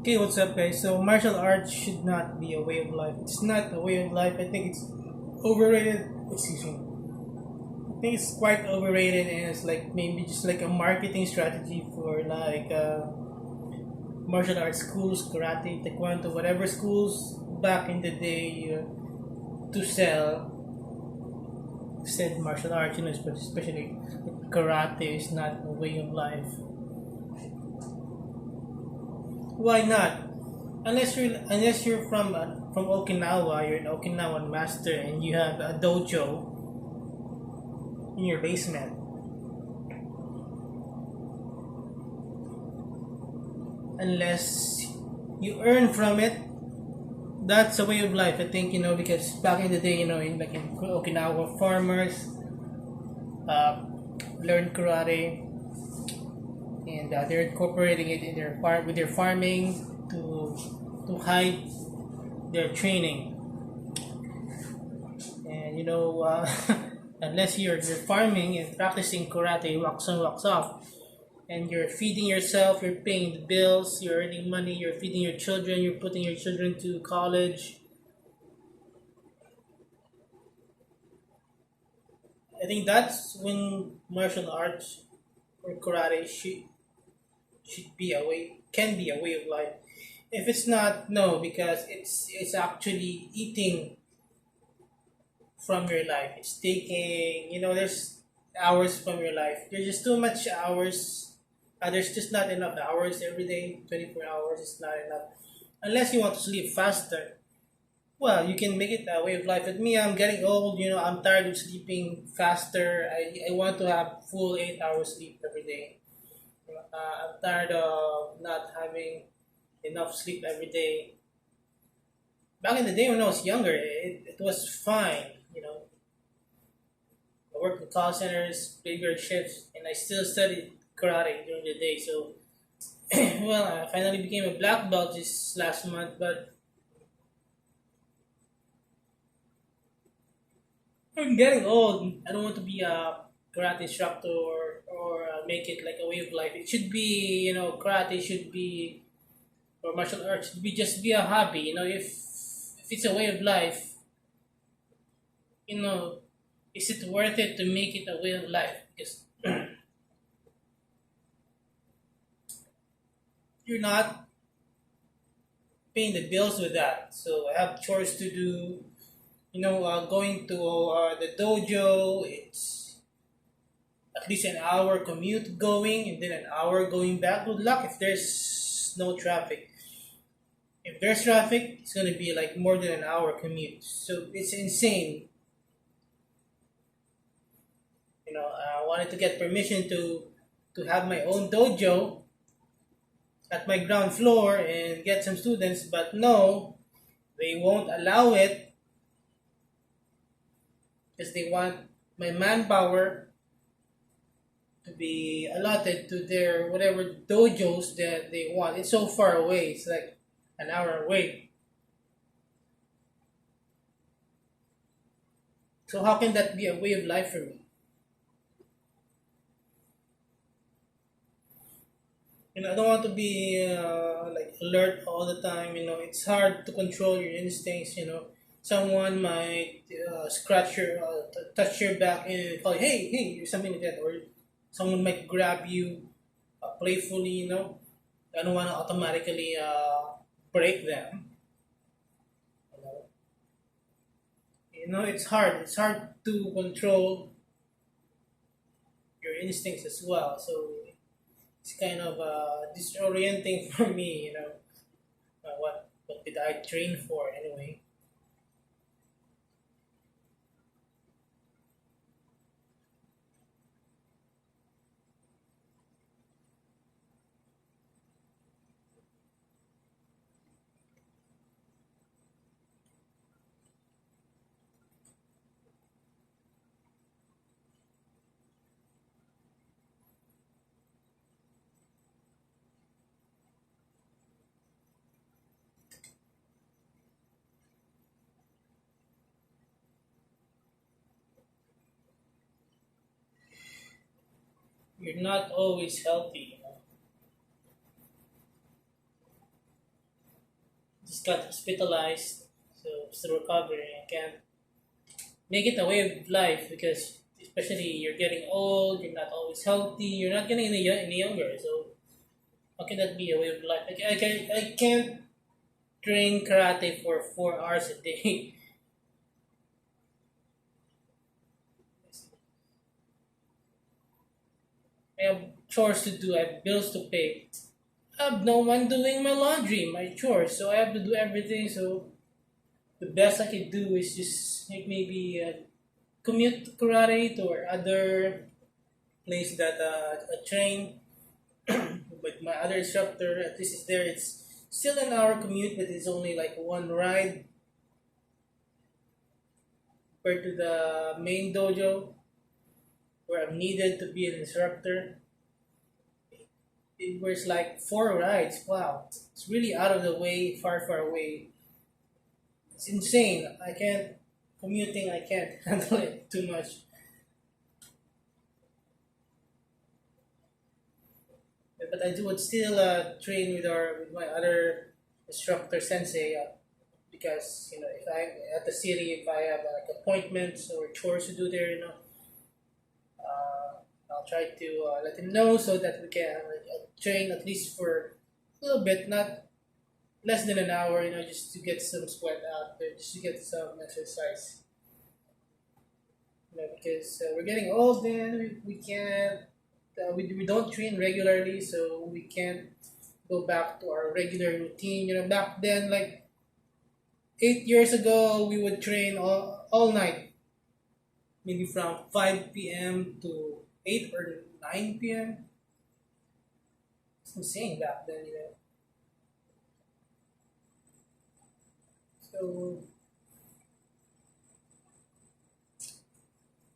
Okay, what's up, guys? So, martial arts should not be a way of life. It's not a way of life. I think it's overrated. Excuse me. I think it's quite overrated, and it's like maybe just like a marketing strategy for like martial arts schools, karate, taekwondo, whatever schools back in the day to sell said martial arts. Especially karate is not a way of life. Why not? Unless you're from Okinawa, you're an Okinawan master and you have a dojo in your basement. Unless you earn from it, that's a way of life. I think because back in the day, in Okinawa, farmers uh, learned karate and they're incorporating it in their farm with their farming to hide their training. And unless you're farming and practicing karate, walks on, walks off, and you're feeding yourself, you're paying the bills, you're earning money, you're feeding your children, you're putting your children to college. I think that's when martial arts or karate should be a way, can be a way of life. If it's not, no, because it's actually eating from your life. It's taking, there's hours from your life. There's just too much hours. There's just not enough hours every day. 24 hours is not enough. Unless you want to sleep faster. Well, you can make it a way of life. With me, I'm getting old. I'm tired of sleeping faster. I want to have full 8 hours sleep every day. I'm tired of not having enough sleep every day. Back in the day when I was younger, it was fine. I worked in call centers, graveyard shifts, and I still studied karate during the day. So, well, I finally became a black belt this last month, but I'm getting old. I don't want to be a karate instructor or make it like a way of life. It should be, karate should be, or martial arts should be just be a hobby. If it's a way of life, you know, is it worth it to make it a way of life? Because you're not paying the bills with that. So I have chores to do. Going to the dojo, it's at least an hour commute going and then an hour going back. Good luck if there's no traffic. If there's traffic, it's gonna be like more than an hour commute. So it's insane. I wanted to get permission to have my own dojo at my ground floor and get some students, but no, they won't allow it because they want my manpower to be allotted to their whatever dojos that they want. It's so far away. It's like an hour away. So how can that be a way of life for me? I don't want to be like alert all the time. It's hard to control your instincts. Someone might scratch your, touch your back and call you, hey, hey, or something like that, or someone might grab you playfully. I don't want to automatically break them. You know, it's hard. It's hard to control your instincts as well. So it's kind of disorienting for me. What did I train for anyway? You're not always healthy. just got hospitalized, so still recovering. I can't make it a way of life because especially you're getting old, you're not always healthy, you're not getting any younger. So how can that be a way of life? I can't train karate for 4 hours a day. I have chores to do. I have bills to pay. I have no one doing my laundry, my chores. So I have to do everything. So the best I can do is just like maybe commute to karate or other place that I train with my other instructor. At least it's there. It's still an hour commute, but it's only like one ride compared to the main dojo where I'm needed to be an instructor. It was like 4 rides. Wow, it's really out of the way, far, far away. It's insane. I can't commuting. I can't handle it too much. But I do would still train with our with my other instructor sensei because if I at the city if I have like appointments or chores to do there I'll try to let him know so that we can train at least for a little bit, not less than an hour, just to get some sweat out there, just to get some exercise. Because we're getting old, then we can't, we don't train regularly, so we can't go back to our regular routine. Back then, like 8 years ago, we would train all night, maybe from 5 p.m. to 8 or 9 p.m. It's insane back then. So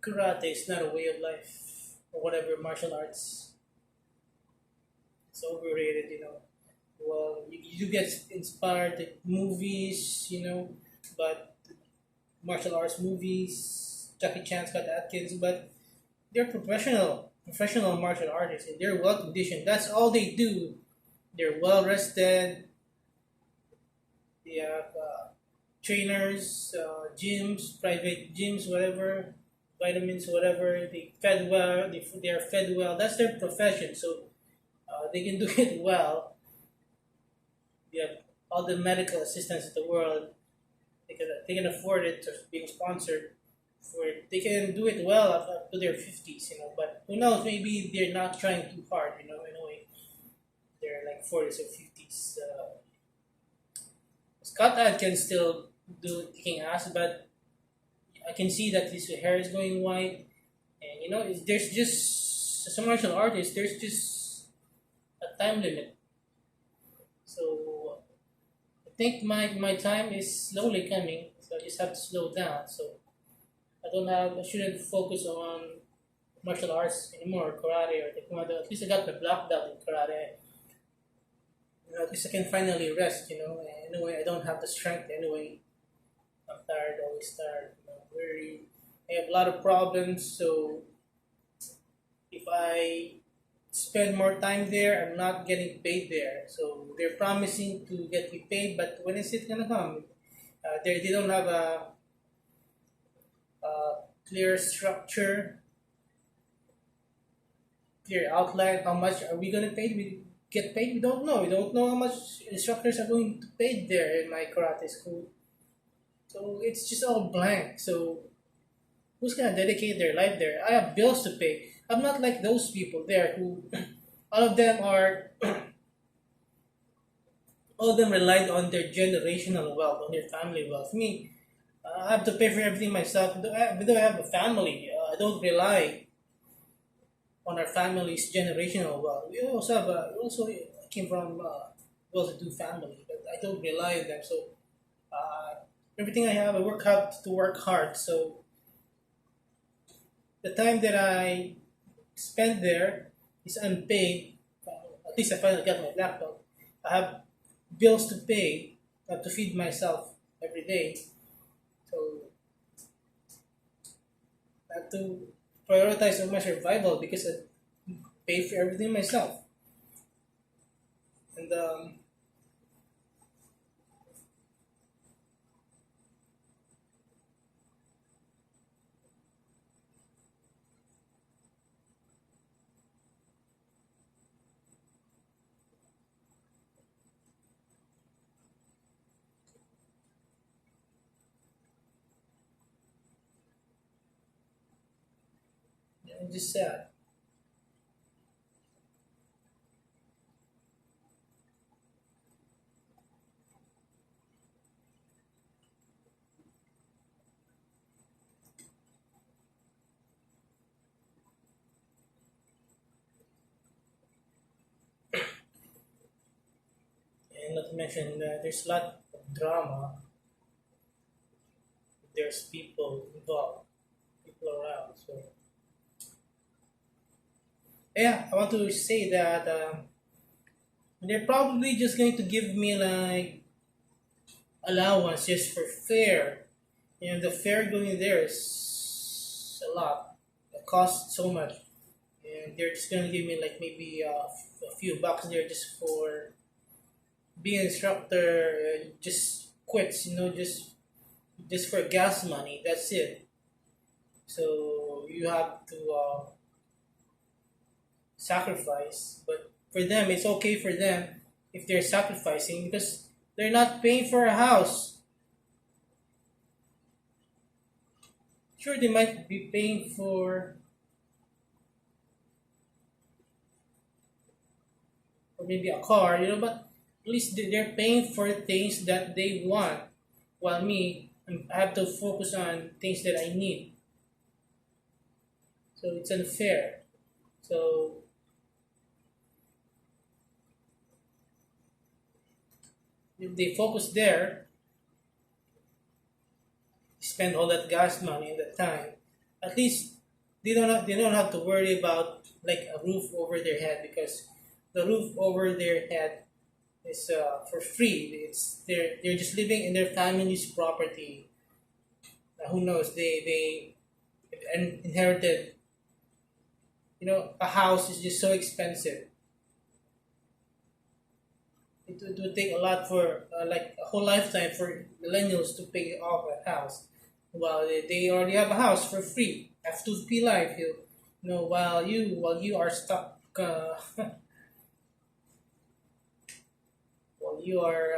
karate is not a way of life or whatever martial arts. It's overrated. Well, you get inspired with movies, but martial arts movies, Jackie Chan, Scott Atkins, but they're professional martial artists, and they're well conditioned. That's all they do. They're well rested. They have trainers, gyms, private gyms, whatever, vitamins, whatever. They fed well. They are fed well. That's their profession, so they can do it well. They have all the medical assistance in the world. They can afford it to being sponsored for it. They can do it well up to their 50s. But who knows? Maybe they're not trying too hard. In a way, they're like 40s or 50s. Scott Adkins still do kicking ass, but I can see that his hair is going white, and there's just as a martial artist, there's just a time limit. So I think my time is slowly coming, so I just have to slow down. So I shouldn't focus on martial arts anymore, karate or taekwondo. At least I got my black belt in karate. At least I can finally rest. Anyway, I don't have the strength anyway. I'm tired, always tired, weary. I have a lot of problems, so if I spend more time there, I'm not getting paid there. So they're promising to get me paid, but when is it gonna come? They don't have a clear structure, clear outline. How much are we gonna pay? We get paid? We don't know. We don't know how much instructors are going to pay there in my karate school. So it's just all blank. So who's gonna dedicate their life there? I have bills to pay. I'm not like those people there who all of them are all of them relied on their generational wealth, on their family wealth. Me, I have to pay for everything myself. Though I have a family, I don't rely on our family's generational wealth. We also came from well-to-do family, but I don't rely on them. So uh, everything I have, I work hard to work hard. So the time that I spend there is unpaid. At least I finally got my laptop. I have bills to pay. I have to feed myself every day. So I have to prioritize on my survival because I pay for everything myself. And It's just sad. And not to mention, there's a lot of drama. There's people involved, people around. So yeah, I want to say that they're probably just going to give me like allowance just for fare. And the fare going there is a lot. It costs so much, and they're just going to give me like maybe a few bucks there just for being an instructor. Just quits, just for gas money. That's it. So you have to sacrifice, but for them, it's okay for them if they're sacrificing because they're not paying for a house. Sure, they might be paying for maybe a car, but at least they're paying for things that they want, while me, I have to focus on things that I need. So it's unfair. So if they focus there, spend all that gas money and that time, at least they don't have to worry about like a roof over their head because the roof over their head is for free. They're just living in their family's property. Who knows? They inherited. A house is just so expensive. It would take a lot for like a whole lifetime for millennials to pay off a house. While they already have a house for free. F2P life, while you are stuck, while you are,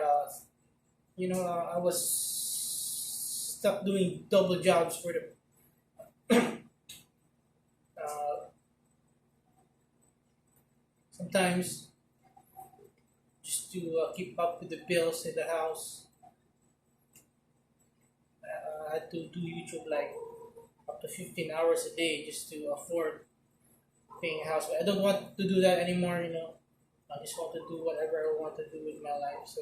I was stuck doing double jobs for the uh, sometimes just to keep up with the bills in the house. I had to do YouTube like up to 15 hours a day just to afford paying a house. But I don't want to do that anymore. I just want to do whatever I want to do with my life. So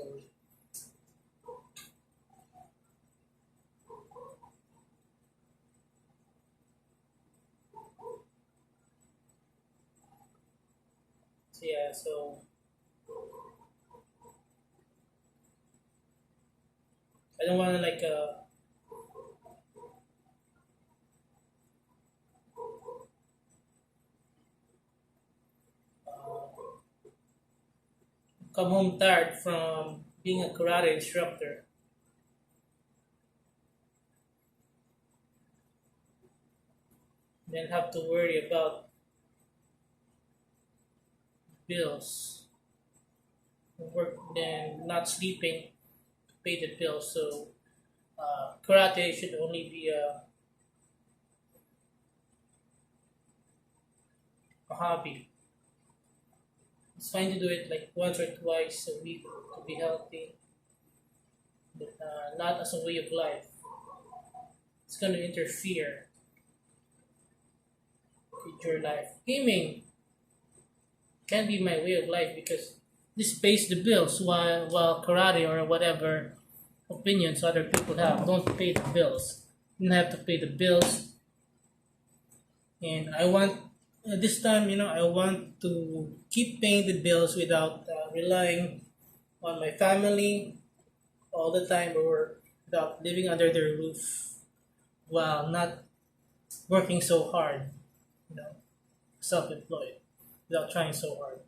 yeah, so I don't want to like come home tired from being a karate instructor, then have to worry about bills, work, then not sleeping to pay the bills. So karate should only be a hobby. It's fine to do it like once or twice a week to be healthy, but not as a way of life. It's going to interfere with your life. Gaming can be my way of life because this pays the bills while karate or whatever opinions other people have don't pay the bills. You don't have to pay the bills, and I want this time, I want to keep paying the bills without relying on my family all the time or without living under their roof while not working so hard, you know, self-employed without trying so hard.